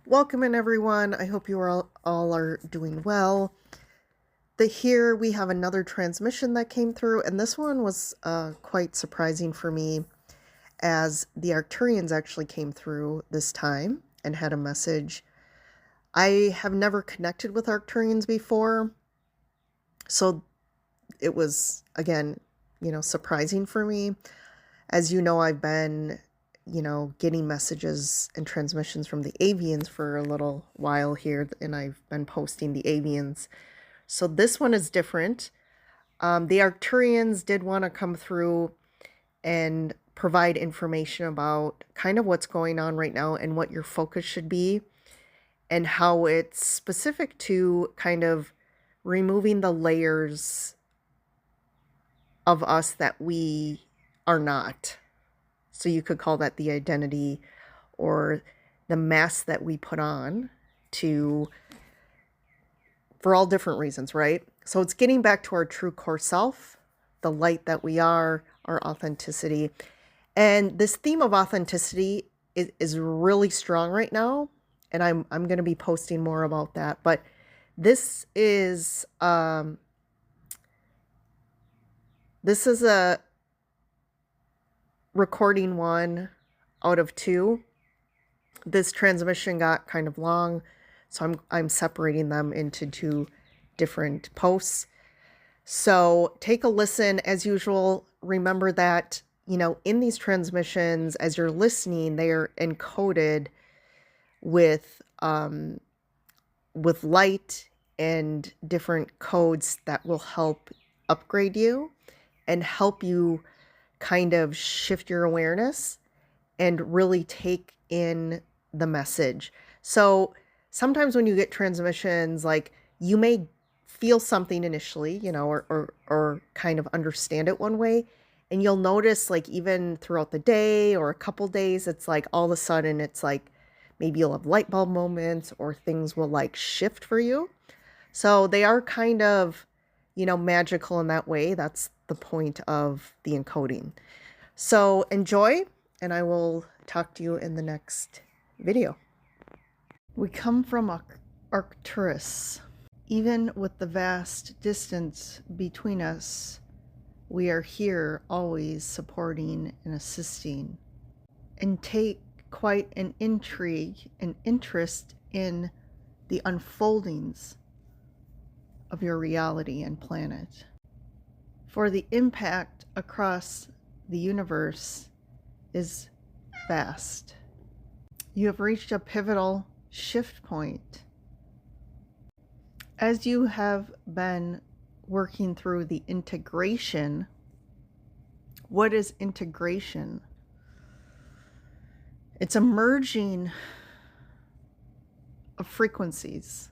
Welcome in, everyone. I hope you all are doing well. Here we have another transmission that came through, and this one was quite surprising for me, as the Arcturians actually came through this time and had a message. I have never connected with Arcturians before, so it was, again, surprising for me. As you know, I've been getting messages and transmissions from the avians for a little while here, and I've been posting the avians. So this one is different. The Arcturians did want to come through and provide information about kind of what's going on right now and what your focus should be, and how it's specific to kind of removing the layers of us that we are not. So you could call that the identity or the mask that we put on for all different reasons, right? So it's getting back to our true core self, the light that we are, our authenticity. And this theme of authenticity is really strong right now. And I'm going to be posting more about that. But this is a recording 1 out of 2. This transmission got kind of long, so I'm separating them into 2 different posts. So take a listen. As usual, remember that, in these transmissions, as you're listening, they are encoded with light and different codes that will help upgrade you and help you kind of shift your awareness and really take in the message. So sometimes when you get transmissions, like, you may feel something initially, or kind of understand it one way, and you'll notice, like, even throughout the day or a couple days, it's like all of a sudden it's like maybe you'll have light bulb moments or things will like shift for you. So they are kind of, magical in that way. That's the point of the encoding. So enjoy, and I will talk to you in the next video. We come from Arcturus. Even with the vast distance between us, we are here always supporting and assisting, and take quite an intrigue and interest in the unfoldings of your reality and planet. For the impact across the universe is vast. You have reached a pivotal shift point. As you have been working through the integration, what is integration? It's a merging of frequencies.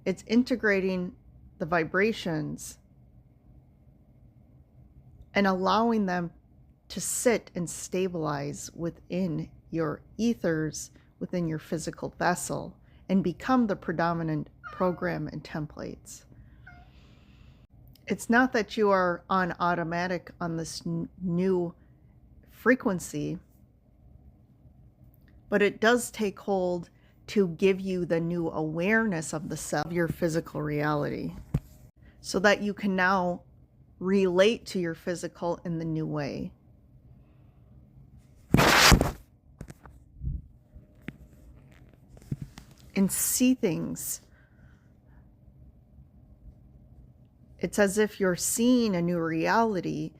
It's integrating the vibrations and allowing them to sit and stabilize within your ethers, within your physical vessel, and become the predominant program and templates. It's not that you are on automatic on this new frequency, but it does take hold to give you the new awareness of the self, your physical reality, so that you can now relate to your physical in the new way. And see things. It's as if you're seeing a new reality,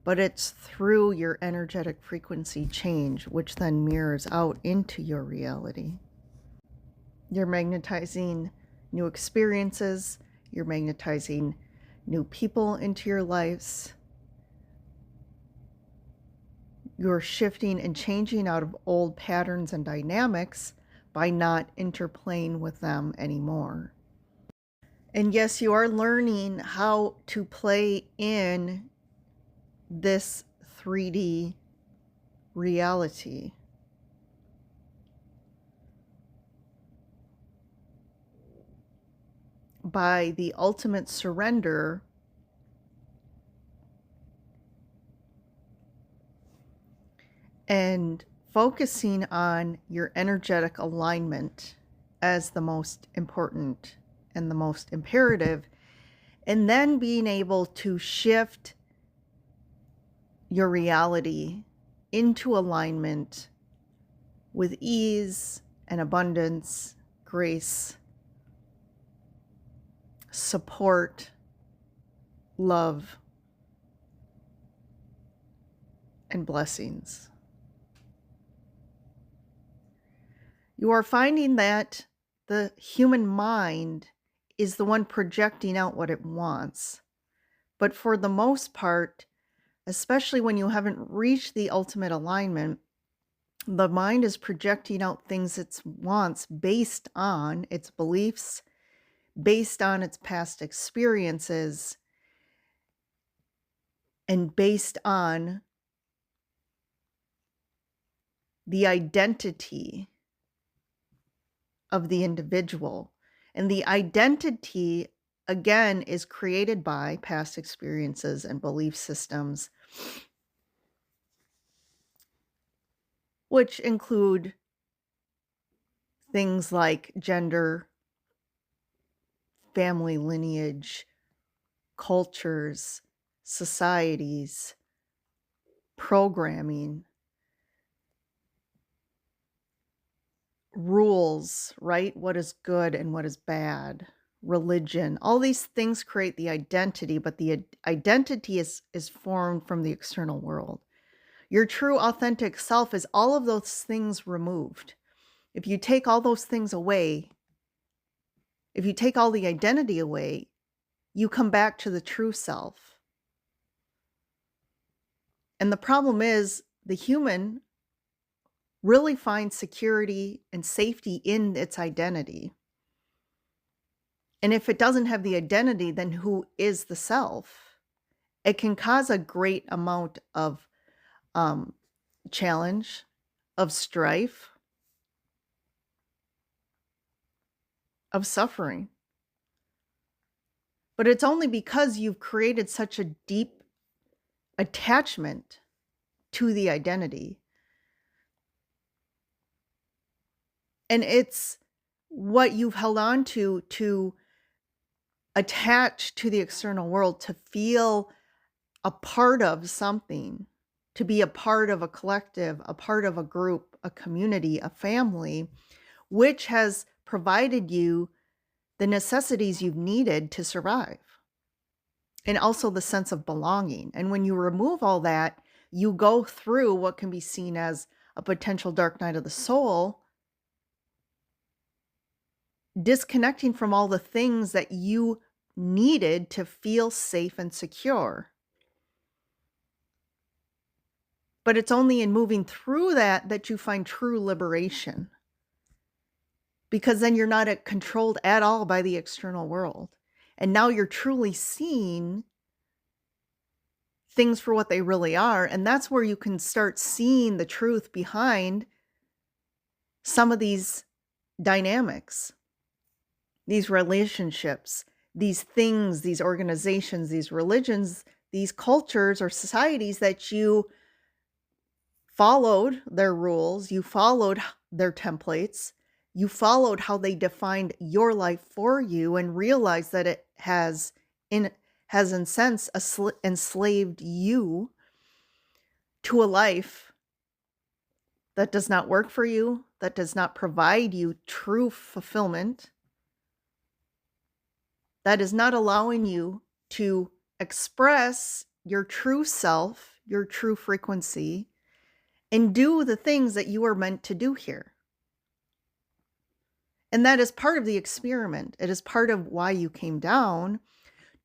but it's through your energetic frequency change, which then mirrors out into your reality. You're magnetizing new experiences. You're magnetizing new people into your lives. You're shifting and changing out of old patterns and dynamics by not interplaying with them anymore. And yes, you are learning how to play in this 3D reality. By the ultimate surrender and focusing on your energetic alignment as the most important and the most imperative, and then being able to shift your reality into alignment with ease and abundance, grace, support, love, and blessings. You are finding that the human mind is the one projecting out what it wants. But for the most part, especially when you haven't reached the ultimate alignment, the mind is projecting out things it wants based on its beliefs, based on its past experiences, and based on the identity of the individual. And the identity, again, is created by past experiences and belief systems, which include things like gender, family lineage, cultures, societies, programming, rules, right? What is good and what is bad, religion. All these things create the identity, but the identity is formed from the external world. Your true authentic self is all of those things removed. If you take all those things away, if you take all the identity away, you come back to the true self. And the problem is the human really finds security and safety in its identity. And if it doesn't have the identity, then who is the self? It can cause a great amount of challenge, of strife, of suffering. But it's only because you've created such a deep attachment to the identity. And it's what you've held on to attach to the external world, to feel a part of something, to be a part of a collective, a part of a group, a community, a family, which has provided you the necessities you've needed to survive, and also the sense of belonging. And when you remove all that, you go through what can be seen as a potential dark night of the soul, disconnecting from all the things that you needed to feel safe and secure. But it's only in moving through that you find true liberation. Because then you're not controlled at all by the external world. And now you're truly seeing things for what they really are. And that's where you can start seeing the truth behind some of these dynamics, these relationships, these things, these organizations, these religions, these cultures or societies that you followed their rules, you followed their templates, you followed how they defined your life for you, and realized that it has in sense enslaved you to a life that does not work for you, that does not provide you true fulfillment, that is not allowing you to express your true self, your true frequency, and do the things that you are meant to do here. And that is part of the experiment. It is part of why you came down,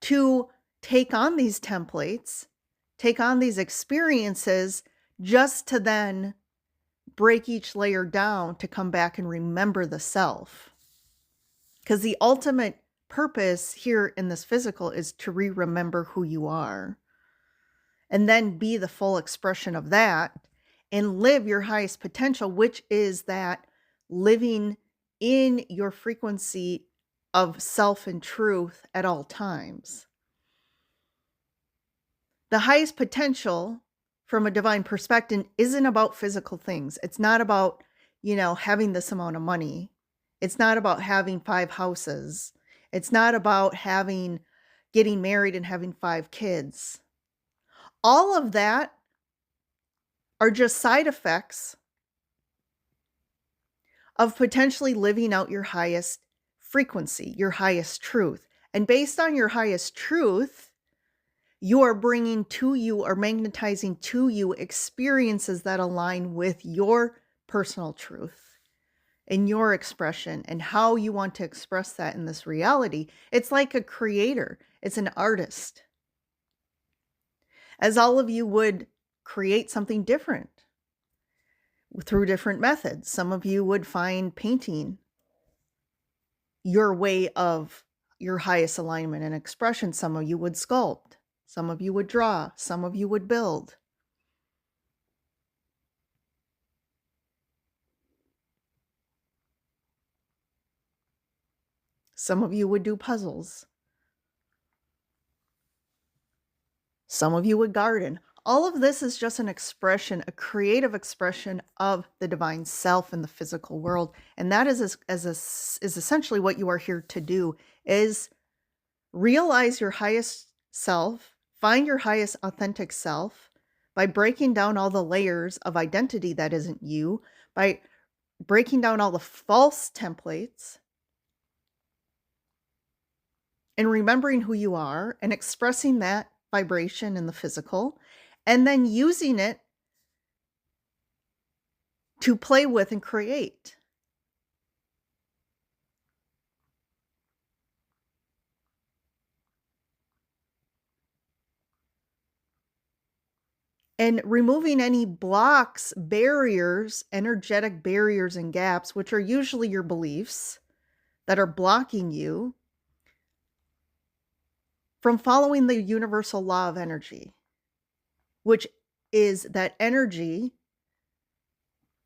to take on these templates, take on these experiences, just to then break each layer down to come back and remember the self. Because the ultimate purpose here in this physical is to remember who you are, and then be the full expression of that and live your highest potential, which is that living in your frequency of self and truth at all times. The highest potential from a divine perspective isn't about physical things. It's not about, having this amount of money. It's not about having 5 houses. It's not about getting married and having 5 kids. All of that are just side effects of potentially living out your highest frequency, your highest truth. And based on your highest truth, you are bringing to you or magnetizing to you experiences that align with your personal truth and your expression and how you want to express that in this reality. It's like a creator. It's an artist. As all of you would create something different through different methods. Some of you would find painting your way of your highest alignment and expression. Some of you would sculpt. Some of you would draw. Some of you would build. Some of you would do puzzles. Some of you would garden. All of this is just an expression, a creative expression of the divine self in the physical world. And that is essentially what you are here to do, is realize your highest self, find your highest authentic self by breaking down all the layers of identity that isn't you, by breaking down all the false templates and remembering who you are and expressing that vibration in the physical, and then using it to play with and create. And removing any blocks, barriers, energetic barriers and gaps, which are usually your beliefs that are blocking you from following the universal law of energy, which is that energy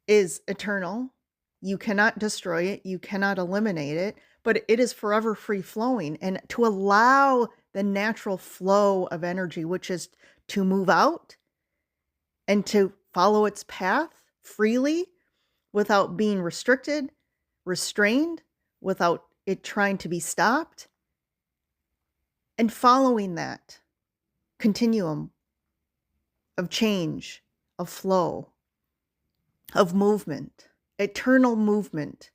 is eternal. You cannot destroy it. You cannot eliminate it, but it is forever free flowing. And to allow the natural flow of energy, which is to move out and to follow its path freely without being restricted, restrained, without it trying to be stopped, and following that continuum of change, of flow, of movement, eternal movement.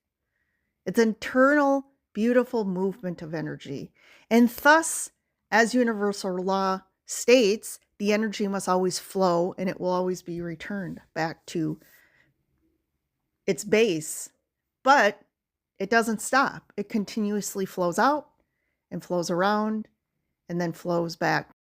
It's an eternal, beautiful movement of energy. And thus, as universal law states, the energy must always flow and it will always be returned back to its base. But it doesn't stop. It continuously flows out and flows around and then flows back